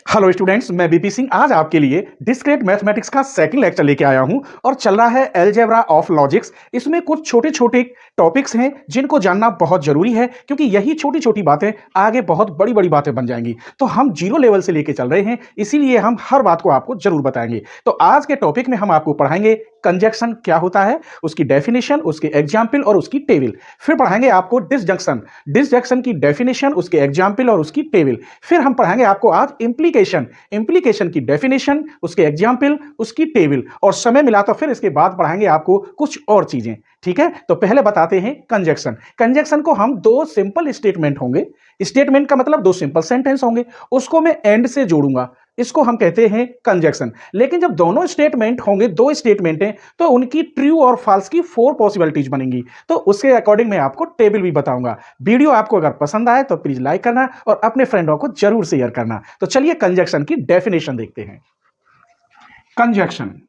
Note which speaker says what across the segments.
Speaker 1: Hello students, मैं BP Singh आज आपके लिए डिस्क्रीट मैथमेटिक्स का सेकंड लेक्चर लेके आया हूं और चल रहा है अलजेब्रा ऑफ लॉजिक्स। इसमें कुछ छोटे छोटे टॉपिक्स हैं जिनको जानना बहुत जरूरी है, क्योंकि यही छोटी छोटी बातें आगे बहुत बड़ी बड़ी बातें बन जाएंगी। तो हम जीरो लेवल से लेके चल रहे हैं, इसीलिए हम हर बात को आपको जरूर बताएंगे। तो आज के टॉपिक में हम आपको पढ़ाएंगे कंजक्शन क्या होता है, उसकी डेफिनेशन, उसके एग्जाम्पल और उसकी टेबल। फिर पढ़ाएंगे आपको डिसजंक्शन, डिसजंक्शन की डेफिनेशन, उसके एग्जाम्पल और उसकी टेबल। फिर हम पढ़ाएंगे आपको आज इंप्लीकेशन, इंप्लीकेशन की डेफिनेशन, उसके एग्जाम्पल, उसकी टेबल, और समय मिला तो फिर इसके बाद पढ़ाएंगे आपको कुछ और चीजें। ठीक है, तो पहले बताते हैं कंजक्शन। कंजक्शन को हम दो सिंपल स्टेटमेंट होंगे, स्टेटमेंट का मतलब दो सिंपल सेंटेंस होंगे, उसको मैं एंड से जोड़ूंगा, इसको हम कहते हैं कंजक्शन। लेकिन जब दोनों स्टेटमेंट होंगे, दो स्टेटमेंट हैं, तो उनकी ट्रू और फॉल्स की 4 पॉसिबिलिटीज बनेंगी। तो उसके अकॉर्डिंग मैं आपको टेबल भी बताऊंगा। वीडियो आपको अगर पसंद आए तो प्लीज लाइक करना और अपने फ्रेंडों को जरूर शेयर करना। तो चलिए कंजक्शन की डेफिनेशन देखते हैं। कंजक्शन,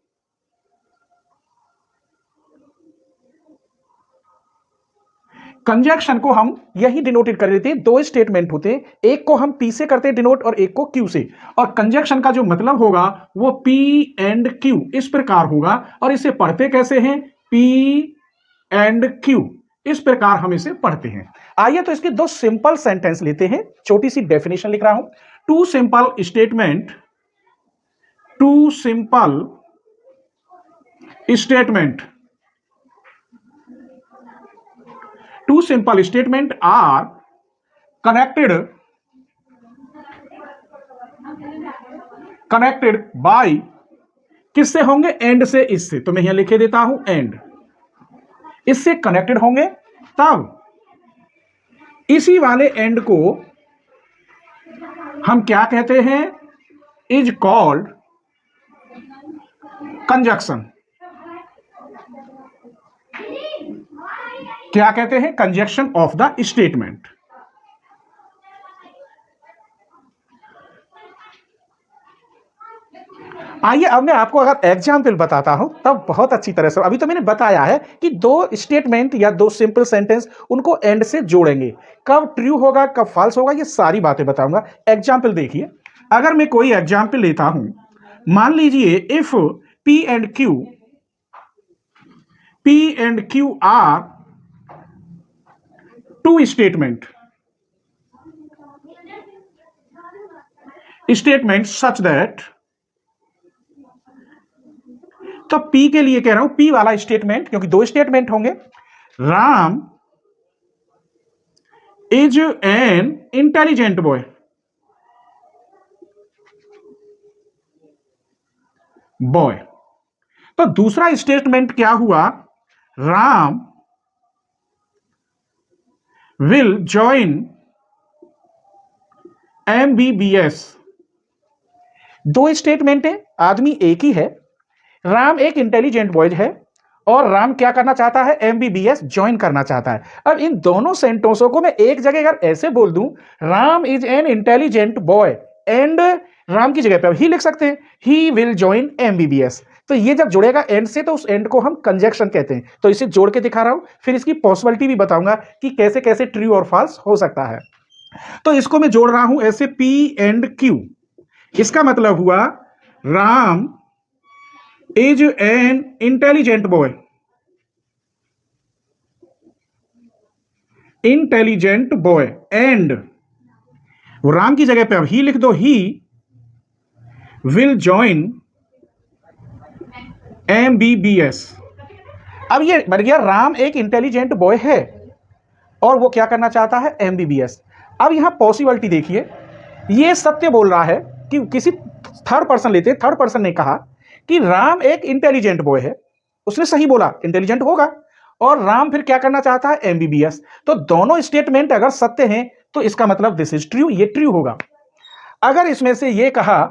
Speaker 1: कंजक्शन को हम यही डिनोटेड कर देते हैं, दो स्टेटमेंट होते हैं, एक को हम पी से करते हैं डिनोट और एक को क्यू से। और कंजक्शन का जो मतलब होगा वो पी एंड क्यू इस प्रकार होगा। और इसे पढ़ते कैसे हैं? पी एंड क्यू, इस प्रकार हम इसे पढ़ते हैं। आइए तो इसके दो सिंपल सेंटेंस लेते हैं, छोटी सी डेफिनेशन लिख रहा हूं। Two simple statement, two simple statement, two simple statement are connected by, किससे होंगे? एंड से, इससे। तो मैं यहां लिखे देता हूं एंड, इससे कनेक्टेड होंगे। तब इसी वाले एंड को हम क्या कहते हैं? Is called conjunction. क्या कहते हैं? Conjunction of the statement. आइए अब मैं आपको अगर एग्जाम्पल बताता हूं तब बहुत अच्छी तरह से, अभी तो मैंने बताया है कि दो स्टेटमेंट या दो सिंपल सेंटेंस, उनको एंड से जोड़ेंगे। कब ट्रू होगा, कब फॉल्स होगा, ये सारी बातें बताऊंगा। एग्जाम्पल देखिए, अगर मैं कोई एग्जाम्पल लेता हूं, मान लीजिए if P and Q are two statement such that, तो P के लिए कह रहा हूं, P वाला स्टेटमेंट, क्योंकि दो स्टेटमेंट होंगे। Ram is an intelligent boy, तो दूसरा स्टेटमेंट क्या हुआ? Ram will join MBBS। दो स्टेटमेंट है, आदमी एक ही है, राम एक इंटेलिजेंट बॉय है और राम क्या करना चाहता है? MBBS ज्वाइन करना चाहता है। अब इन दोनों सेंटेंसों को मैं एक जगह अगर ऐसे बोल दूं, Ram is an intelligent boy, and Ram की जगह पे अब ही लिख सकते हैं, ही विल ज्वाइन MBBS। तो ये जब जुड़ेगा एंड से, तो उस एंड को हम कंजक्शन कहते हैं। तो इसे जोड़ के दिखा रहा हूं, फिर इसकी पॉसिबिलिटी भी बताऊंगा कि कैसे कैसे ट्रू और फॉल्स हो सकता है। तो इसको मैं जोड़ रहा हूं ऐसे, P एंड Q। इसका मतलब हुआ Ram is an intelligent boy, and Ram की जगह पे अब ही लिख दो, ही विल ज्वाइन MBBS। अब ये बन गया, राम एक इंटेलिजेंट बॉय है और वो क्या करना चाहता है? MBBS। अब यहां पॉसिबिलिटी देखिए, ये सत्य बोल रहा है कि किसी थर्ड पर्सन लेते, थर्ड पर्सन ने कहा कि राम एक इंटेलिजेंट बॉय है, उसने सही बोला, इंटेलिजेंट होगा, और राम फिर क्या करना चाहता है? MBBS। तो दोनों स्टेटमेंट अगर सत्य हैं तो इसका मतलब दिस इज ट्रू, ये ट्रू होगा। अगर इसमें से ये कहा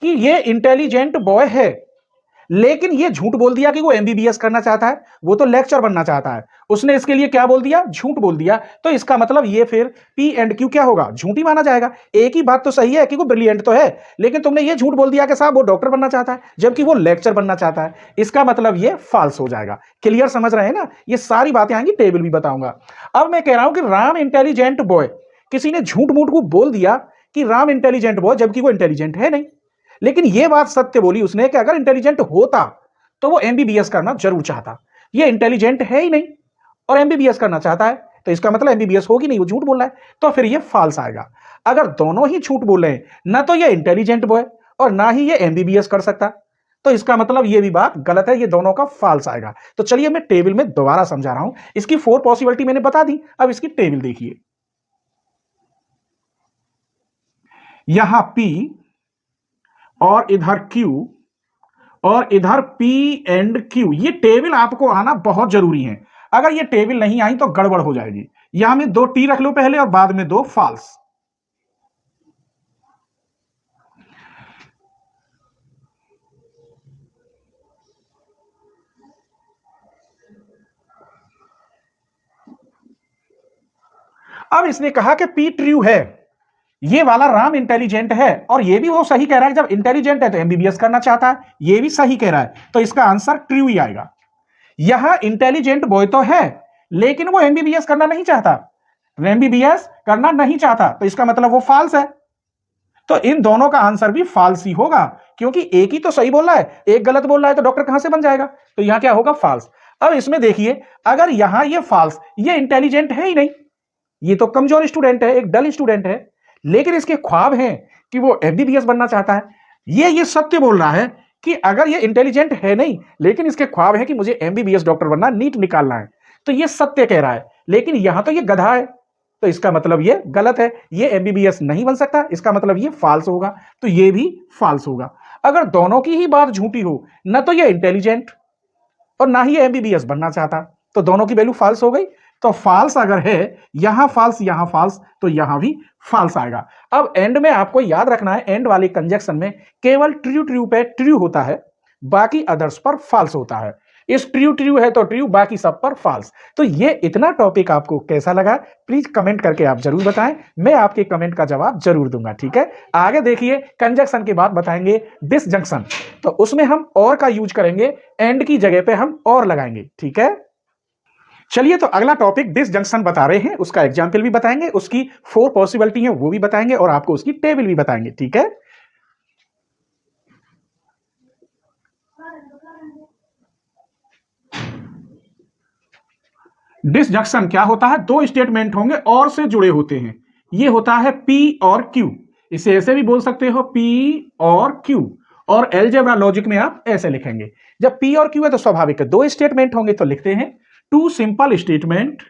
Speaker 1: कि ये इंटेलिजेंट बॉय है लेकिन ये झूठ बोल दिया कि वो MBBS करना चाहता है, वो तो लेक्चर बनना चाहता है, उसने इसके लिए क्या बोल दिया? झूठ बोल दिया, तो इसका मतलब ये फिर P एंड Q क्या होगा? झूठ ही माना जाएगा। एक ही बात तो सही है कि वो ब्रिलियंट तो है, लेकिन तुमने ये झूठ बोल दिया कि साहब वो डॉक्टर बनना चाहता है, जबकि वो लेक्चर बनना चाहता है, इसका मतलब ये फॉल्स हो जाएगा। क्लियर समझ रहे हैं ना? ये सारी बातें आएंगी, टेबल भी बताऊंगा। अब मैं कह रहा हूं कि राम इंटेलिजेंट बॉय, किसी ने झूठ मूठ को बोल दिया कि राम इंटेलिजेंट बॉय, जबकि वो इंटेलिजेंट है नहीं। लेकिन ये बात सत्य बोली उसने कि अगर इंटेलिजेंट होता तो वो एमबीबीएस करना जरूर चाहता। ये इंटेलिजेंट है ही नहीं और एमबीबीएस करना चाहता है, तो इसका मतलब एमबीबीएस होगी नहीं, वो झूठ बोल रहा है, तो फिर ये फॉल्स आएगा। अगर दोनों ही झूठ बोल रहे हैं, ना तो ये इंटेलिजेंट बॉय और ना ही ये एमबीबीएस कर सकता, तो इसका मतलब ये भी बात गलत है, ये दोनों का फॉल्स आएगा। तो चलिए मैं टेबल में दोबारा समझा रहा हूं। इसकी 4 पॉसिबिलिटी मैंने बता दी, अब इसकी टेबल देखिए। यहां P और इधर Q और इधर P एंड Q, ये टेबल आपको आना बहुत जरूरी है। अगर ये टेबल नहीं आई तो गड़बड़ हो जाएगी। यहां में 2 T रख लो पहले और बाद में 2 फॉल्स। अब इसने कहा कि P ट्रू है, ये वाला राम इंटेलिजेंट है, और ये भी वो सही कह रहा है, जब इंटेलिजेंट है तो एमबीबीएस करना चाहता है, ये भी सही कह रहा है, तो इसका आंसर ट्रू ही आएगा। यहां इंटेलिजेंट बॉय तो है लेकिन वो एमबीबीएस करना नहीं चाहता, एमबीबीएस करना नहीं चाहता, तो इसका मतलब वो फॉल्स है। तो इन दोनों का आंसर भी फॉल्स ही होगा, क्योंकि एक ही तो सही बोल रहा है, एक गलत बोल रहा है, तो डॉक्टर कहां से बन जाएगा, तो यहां क्या होगा, फॉल्स। अब इसमें देखिए, अगर यहां ये फॉल्स, ये इंटेलिजेंट है ही नहीं, ये तो कमजोर स्टूडेंट है, एक डल स्टूडेंट है, लेकिन इसके ख्वाब हैं कि वो एमबीबीएस बनना चाहता है। ये सत्य बोल रहा है कि अगर ये इंटेलिजेंट है नहीं लेकिन इसके ख्वाब है कि मुझे एमबीबीएस डॉक्टर बनना, नीट निकालना है, तो ये सत्य कह रहा है। लेकिन यहां तो ये गधा है, तो इसका मतलब ये गलत है, ये एमबीबीएस नहीं बन सकता, इसका मतलब ये फॉल्स होगा, तो ये भी फॉल्स होगा। अगर दोनों की ही बात झूठी हो, ना तो ये इंटेलिजेंट और ना ही एमबीबीएस बनना चाहता, तो दोनों की वैल्यू फॉल्स हो गई। तो फॉल्स अगर है, यहां फॉल्स, तो यहां भी फॉल्स आएगा। अब एंड में आपको याद रखना है, एंड वाले कंजक्शन में केवल ट्रू पे ट्रू होता है, बाकी अदर्स पर फॉल्स होता है। इस ट्रू है तो ट्रू, बाकी सब पर फॉल्स। तो ये इतना टॉपिक आपको कैसा लगा, प्लीज कमेंट करके आप जरूर बताएं, मैं आपके कमेंट का जवाब जरूर दूंगा, ठीक है। आगे देखिए, कंजक्शन के बाद बताएंगे डिसजंक्शन, तो उसमें हम और का यूज करेंगे, एंड की जगह पे हम और लगाएंगे, ठीक है। चलिए, तो अगला टॉपिक डिसजंक्शन बता रहे हैं, उसका एग्जाम्पल भी बताएंगे, उसकी 4 पॉसिबिलिटी है वो भी बताएंगे, और आपको उसकी टेबल भी बताएंगे, ठीक है। डिसजंक्शन क्या होता है, 2 स्टेटमेंट होंगे और से जुड़े होते हैं, ये होता है P और Q। इसे ऐसे भी बोल सकते हो, P और Q, और अलजेब्रा लॉजिक में आप ऐसे लिखेंगे। जब P और Q है तो स्वाभाविक है 2 स्टेटमेंट होंगे, तो लिखते हैं 2 simple statement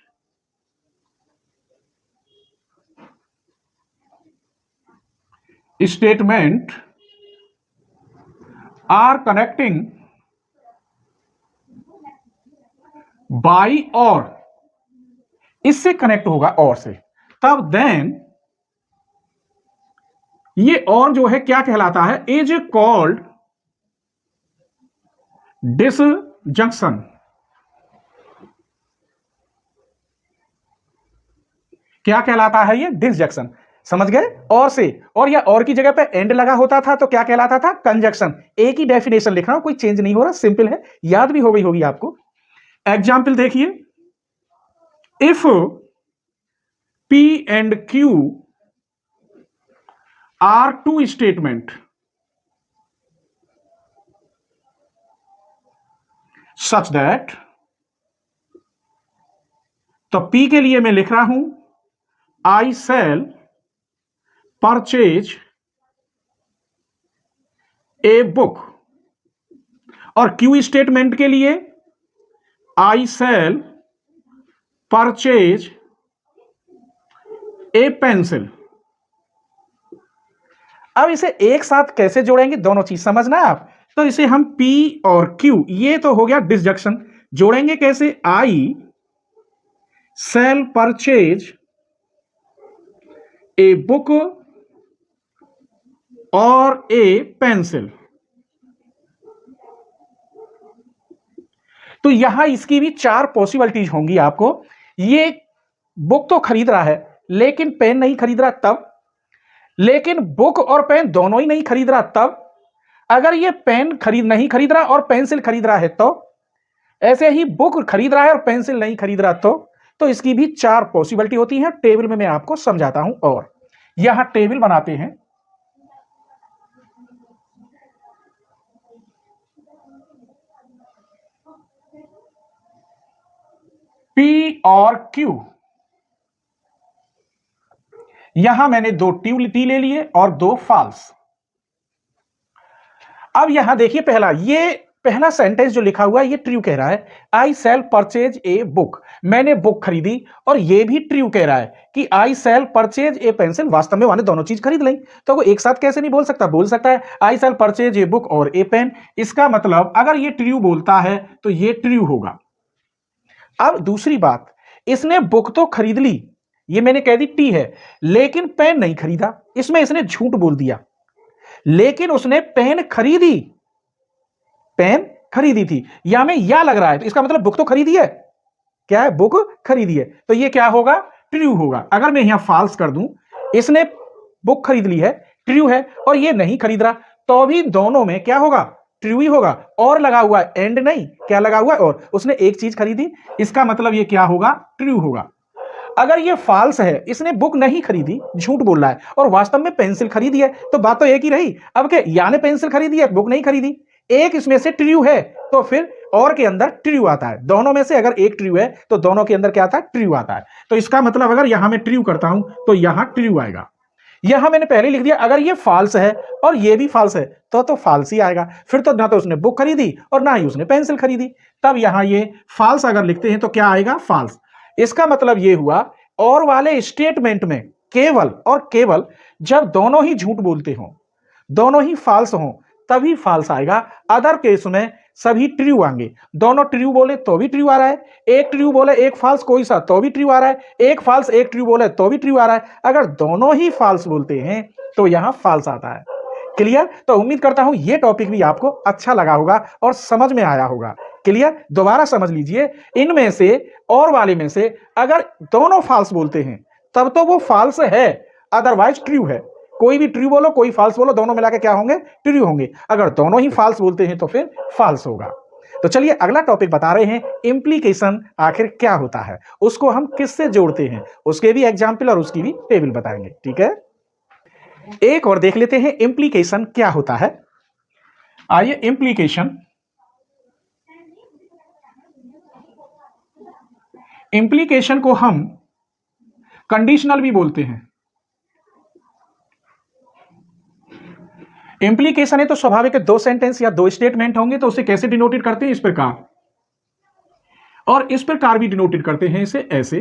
Speaker 1: are connecting by और, इससे कनेक्ट होगा और से, तब देन ये और जो है क्या कहलाता है, इज कॉल्ड डिसजंक्शन। क्या कहलाता है ये, डिसजंक्शन, समझ गए। और से, और या और की जगह पे एंड लगा होता था तो क्या कहलाता था, कंजक्शन। एक ही डेफिनेशन लिख रहा हूं, कोई चेंज नहीं हो रहा, सिंपल है, याद भी हो गई होगी आपको। एग्जाम्पल देखिए, if P and Q are 2 statement such that, तो P के लिए मैं लिख रहा हूं I shall purchase a book, और Q स्टेटमेंट के लिए I shall purchase a pencil. अब इसे एक साथ कैसे जोड़ेंगे, दोनों चीज समझना है आप। तो इसे हम P और Q, ये तो हो गया डिसजंक्शन, जोड़ेंगे कैसे, आई सेल परचेज ए बुक और ए पेंसिल। तो यहां इसकी भी 4 पॉसिबिलिटीज होंगी आपको। ये बुक तो खरीद रहा है लेकिन पेन नहीं खरीद रहा, तब, लेकिन बुक और पेन दोनों ही नहीं खरीद रहा, तब, अगर ये पेन नहीं खरीद रहा और पेंसिल खरीद रहा है, तो, ऐसे ही बुक खरीद रहा है और पेंसिल नहीं खरीद रहा, तो इसकी भी 4 पॉसिबिलिटी होती है, टेबल में मैं आपको समझाता हूं। और यहां टेबल बनाते हैं। P और Q, यहां मैंने दो टी ले लिए और दो फॉल्स। अब यहां देखिए पहला सेंटेंस जो लिखा हुआ है ये ट्रू कह रहा है, आई सेल परचेज ए बुक, मैंने बुक खरीदी। और ये भी ट्रू कह रहा है कि आई सेल परचेज ए पेंसिल, वास्तव में मैंने दोनों चीज खरीद ली। तो वो एक साथ कैसे नहीं बोल सकता, बोल सकता है आई सेल परचेज ए बुक और ए पेन। इसका मतलब अगर ये ट्रू बोलता है तो ये ट्रू होगा। अब दूसरी बात, इसने बुक तो खरीद ली, ये मैंने कह दी टी है, लेकिन पेन नहीं खरीदा, इसमें इसने झूठ बोल दिया। लेकिन उसने पेन खरीदी, पेन खरीदी थी, या में या लग रहा है, तो इसका मतलब बुक तो खरीदी है। क्या है, बुक खरीदी है, तो ये क्या होगा, ट्रू होगा। अगर मैं यहां फॉल्स कर दूं, इसने बुक खरीद ली है, ट्रू है, और ये नहीं खरीद रहा, तो भी दोनों में क्या होगा, ट्रू ही होगा। और लगा हुआ है, एंड नहीं, क्या लगा हुआ है, और उसने एक चीज खरीदी, इसका मतलब ये क्या होगा, ट्रू होगा। अगर ये फॉल्स है, इसने बुक नहीं खरीदी, झूठ बोल रहा है, और वास्तव में पेंसिल खरीदी है, तो बात तो एक ही रही। अब क्या, या ने पेंसिल खरीदी है, बुक नहीं खरीदी, एक इसमें से ट्रू है, तो फिर और के अंदर ट्रू आता है। दोनों में से अगर एक ट्रू है तो दोनों के अंदर क्या आता है, ट्रू आता है। तो इसका मतलब अगर यहां मैं ट्रू करता हूं तो यहां ट्रू आएगा। यहां मैंने पहले लिख दिया, अगर ये फॉल्स है और ये भी फॉल्स है तो फॉल्स ही आएगा। फिर तो ना तो उसने बुक खरीदी और ना ही उसने पेंसिल खरीदी। तब यहां ये फॉल्स अगर लिखते हैं तो क्या आएगा, फॉल्स। इसका मतलब ये हुआ, और वाले स्टेटमेंट में केवल और केवल जब दोनों ही झूठ बोलते हो, दोनों ही फॉल्स हो, तभी फॉल्स आएगा। अदर केस में सभी ट्रू आएंगे। दोनों ट्रू बोले तो भी ट्रू आ रहा है, एक ट्रू बोले एक फॉल्स कोई सा तो भी ट्रू आ रहा है, एक फॉल्स एक ट्रू बोले तो भी ट्रू आ रहा है। अगर दोनों ही फॉल्स बोलते हैं तो यहां फॉल्स आता है। क्लियर? तो उम्मीद करता हूं ये टॉपिक भी आपको अच्छा लगा होगा और समझ में आया होगा। क्लियर? दोबारा समझ लीजिए, इनमें से और वाले में से अगर दोनों फॉल्स बोलते हैं तब तो वो फॉल्स है, अदरवाइज ट्रू है। कोई भी ट्रू बोलो कोई फॉल्स बोलो, दोनों मिलाकर क्या होंगे, ट्रू होंगे। अगर दोनों ही फॉल्स बोलते हैं तो फिर फॉल्स होगा। तो चलिए अगला टॉपिक बता रहे हैं, इंप्लीकेशन आखिर क्या होता है, उसको हम किससे जोड़ते हैं, उसके भी एग्जाम्पल और उसकी भी टेबल बताएंगे। ठीक है, एक और देख लेते हैं इंप्लीकेशन क्या होता है। आइए, इंप्लीकेशन को हम कंडीशनल भी बोलते हैं। इंप्लीकेशन है तो स्वाभाविक है, दो सेंटेंस या दो स्टेटमेंट होंगे, तो उसे कैसे डिनोटेड करते हैं, इस प्रकार, और इस प्रकार भी डिनोटेड करते हैं इसे ऐसे।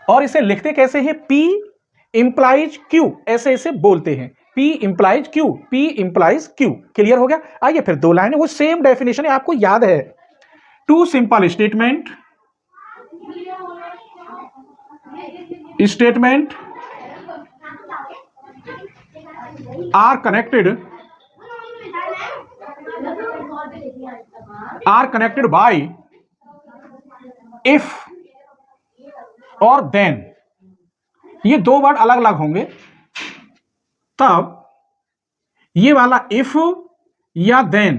Speaker 1: और इसे लिखते कैसे हैं, P इंप्लाइज Q, ऐसे ऐसे बोलते हैं, P implies Q, P implies Q। Clear हो गया? आइए फिर दो लाइन, वो सेम डेफिनेशन है, आपको याद है। Two simple statement are connected by if और then। ये दो वर्ड अलग अलग होंगे, तब ये वाला if या then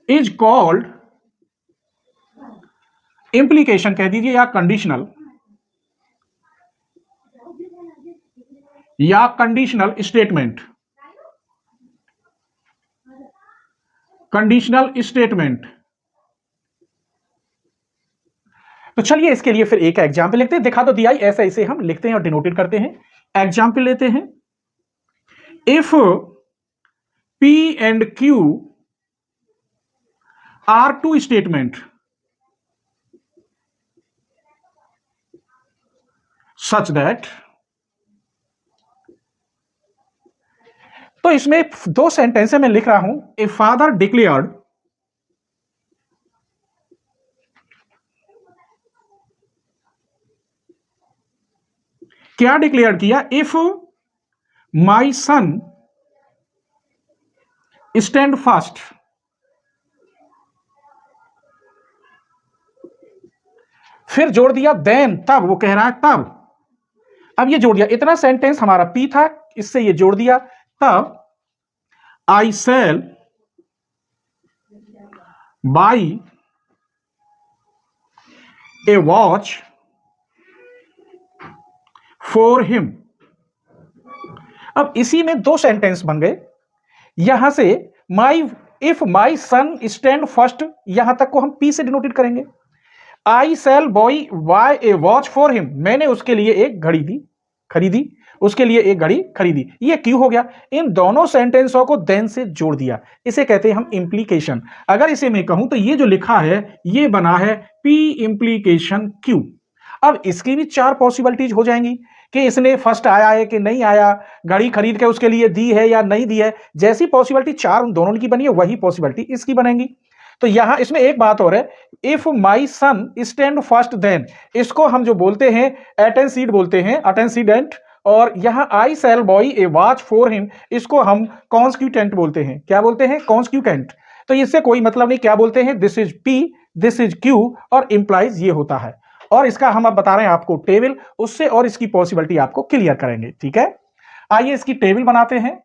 Speaker 1: इज कॉल्ड इंप्लीकेशन कह दीजिए, या कंडीशनल, या कंडीशनल स्टेटमेंट, कंडीशनल स्टेटमेंट। तो चलिए इसके लिए फिर एक एग्जाम्पल लिखते हैं, दिखा तो दिया ही, ऐसे ऐसे हम लिखते हैं और डिनोटेड करते हैं। एग्जाम्पल लेते हैं, if P and Q are two statement such that, तो इसमें दो सेंटेंस में लिख रहा हूं, ए फादर डिक्लेयर्ड, क्या डिक्लेयर किया, if my son stand fast, फिर जोड़ दिया देन, तब, वो कह रहा है तब। अब ये जोड़ दिया, इतना सेंटेंस हमारा पी था, इससे ये जोड़ दिया, तब I sell by a watch for him. अब इसी में दो सेंटेंस बन गए। यहां से if my son stand first, यहां तक को हम पी से डिनोटेड करेंगे। I sell boy by a watch for him, मैंने उसके लिए एक घड़ी खरीदी, उसके लिए एक घड़ी खरीदी। ये क्यों हो गया? इन दोनों सेंटेंसों को देन से जोड़ दिया, इसे कहते हैं हम इंप्लीकेशन। अगर इसे मैं कहूं तो ये जो लिखा है ये बना है पी इंप्लीकेशन क्यू। अब इसकी भी चार पॉसिबिलिटीज हो जाएंगी कि इसने फर्स्ट आया है कि नहीं आया, घड़ी खरीद के उसके लिए दी है या नहीं दी है। जैसी पॉसिबिलिटी चार उन दोनों की बनी है वही पॉसिबिलिटी इसकी बनेगी। तो यहां इसमें एक बात और है, if my son stand first then, इसको हम जो बोलते हैं एटेंसीड बोलते हैं, अटेंसीडेंट। और यहां I sell boy a watch for him, इसको हम कॉन्स्टिट्यूटेंट बोलते हैं। क्या बोलते हैं? कॉन्स्टिट्यूटेंट। तो इससे कोई मतलब नहीं, क्या बोलते हैं? This is P, this is Q, और इंप्लाइज ये होता है। और इसका हम अब बता रहे हैं आपको टेबल, उससे और इसकी पॉसिबिलिटी आपको क्लियर करेंगे। ठीक है, आइए इसकी टेबल बनाते हैं।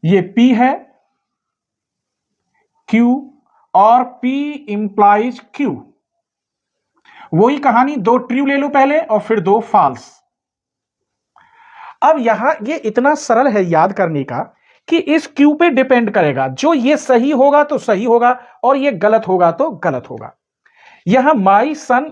Speaker 1: ये P है, Q और P इंप्लाइज Q। वही कहानी, दो ट्रू ले लो पहले और फिर दो फॉल्स। अब यहां ये इतना सरल है याद करने का कि इस Q पे डिपेंड करेगा, जो ये सही होगा तो सही होगा और ये गलत होगा तो गलत होगा। यहां माई सन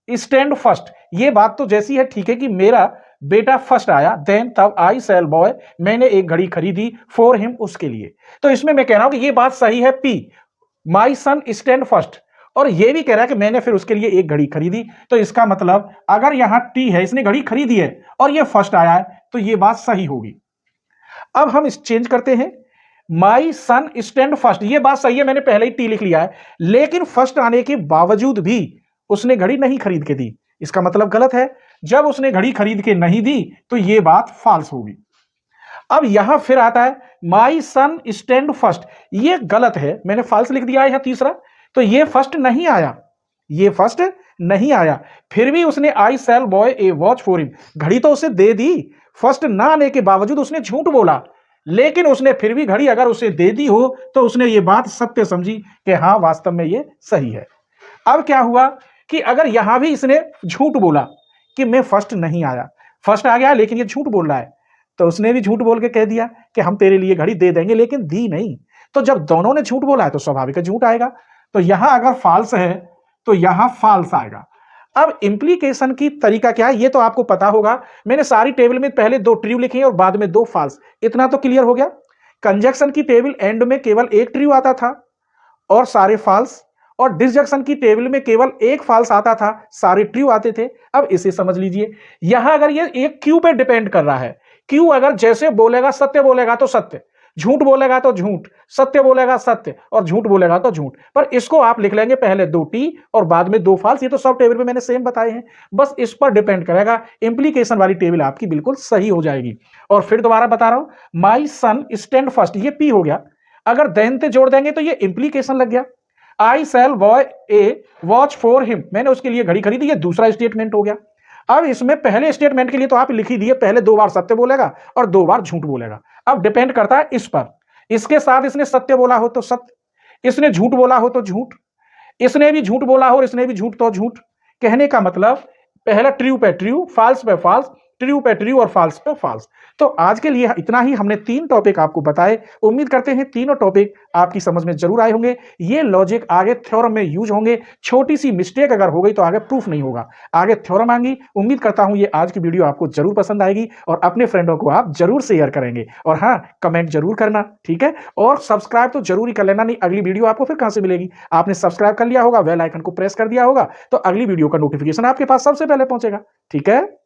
Speaker 1: स्टैंड फर्स्ट, ये बात तो जैसी है ठीक है कि मेरा बेटा फर्स्ट आया, देन तब आई सेल बॉय, मैंने एक घड़ी खरीदी फॉर हिम, उसके लिए। तो इसमें मैं कह रहा हूं कि ये बात सही है पी, माई सन स्टैंड फर्स्ट, और ये भी कह रहा है कि मैंने फिर उसके लिए एक घड़ी खरीदी। तो इसका मतलब अगर यहां टी है, इसने घड़ी खरीदी है और ये फर्स्ट आया है, तो ये बात सही होगी। अब हम इस चेंज करते हैं, माई सन स्टैंड फर्स्ट, ये बात सही है, मैंने पहले ही टी लिख लिया है, लेकिन फर्स्ट आने के बावजूद भी उसने घड़ी नहीं खरीद के दी, इसका मतलब गलत है। जब उसने घड़ी खरीद के नहीं दी तो यह बात फॉल्स होगी। अब यहां फिर आता है माई सन स्टैंड फर्स्ट, यह गलत है, मैंने फॉल्स लिख दिया है यहां तीसरा। तो यह फर्स्ट नहीं आया, ये फर्स्ट नहीं आया, फिर भी उसने I sell boy a watch for him, घड़ी तो उसे दे दी, फर्स्ट ना आने के बावजूद उसने झूठ बोला, लेकिन उसने फिर भी घड़ी अगर उसे दे दी हो तो उसने ये बात सत्य समझी कि हाँ वास्तव में ये सही है। अब क्या हुआ कि अगर यहां भी इसने झूठ बोला कि मैं फर्स्ट नहीं आया, फर्स्ट आ गया लेकिन ये झूठ बोल रहा है, तो उसने भी झूठ बोल के कह दिया कि हम तेरे लिए घड़ी दे देंगे, लेकिन दी नहीं। तो जब दोनों ने झूठ बोला है तो स्वाभाविक है झूठ आएगा। तो यहां अगर फॉल्स है तो यहां फॉल्स आएगा। अब इंप्लीकेशन की तरीका क्या है ये तो आपको पता होगा, मैंने सारी टेबल में पहले दो ट्रू लिखे हैं और बाद में दो फॉल्स, इतना तो क्लियर हो गया। कंजक्शन की टेबल एंड में केवल एक ट्रू आता था और सारे फॉल्स, और डिसजंक्शन की टेबल में केवल एक फॉल्स आता था, सारे ट्रू आते थे। अब इसे समझ लीजिए, यहां अगर ये एक क्यू पे डिपेंड कर रहा है, क्यू अगर जैसे बोलेगा सत्य बोलेगा तो सत्य, झूठ बोलेगा तो झूठ, सत्य बोलेगा सत्य और झूठ बोलेगा तो झूठ। पर इसको आप लिख लेंगे पहले दो टी और बाद में दो फॉल्स, ये तो सब टेबल में मैंने सेम बताए हैं, बस इस पर डिपेंड करेगा। इंप्लीकेशन वाली टेबल आपकी बिल्कुल सही हो जाएगी। और फिर दोबारा बता रहा हूं, माई सन स्टैंड फर्स्ट, ये पी हो गया, अगर देन से जोड़ देंगे तो ये इंप्लीकेशन लग गया। I sell boy a watch for him, मैंने उसके लिए घड़ी खरीदी, ये दूसरा स्टेटमेंट हो गया। अब इसमें पहले स्टेटमेंट के लिए तो आप लिख ही दिए, पहले दो बार सत्य बोलेगा और दो बार झूठ बोलेगा। अब डिपेंड करता है इस पर, इसके साथ इसने सत्य बोला हो तो सत्य, इसने झूठ बोला हो तो झूठ, इसने भी झूठ बोला हो और इसने भी झूठ तो झूठ। कहने का मतलब पहला ट्रू पे ट्रू, फॉल्स पे फॉल्स, ट्रू पे ट्रू और फॉल्स पे फॉल्स। तो आज के लिए इतना ही, हमने तीन टॉपिक आपको बताए। उम्मीद करते हैं तीनों टॉपिक आपकी समझ में जरूर आए होंगे। ये लॉजिक आगे थ्योरम में यूज होंगे, छोटी सी मिस्टेक अगर हो गई तो आगे प्रूफ नहीं होगा, आगे थ्योरम आएंगी। उम्मीद करता हूं ये आज की वीडियो आपको जरूर पसंद आएगी और अपने फ्रेंडों को आप जरूर शेयर करेंगे। और हाँ, कमेंट जरूर करना, ठीक है, और सब्सक्राइब तो जरूर कर लेना, नहीं अगली वीडियो आपको फिर कहां से मिलेगी। आपने सब्सक्राइब कर लिया होगा, बेल आइकन को प्रेस कर दिया होगा, तो अगली वीडियो का नोटिफिकेशन आपके पास सबसे पहले पहुंचेगा। ठीक है।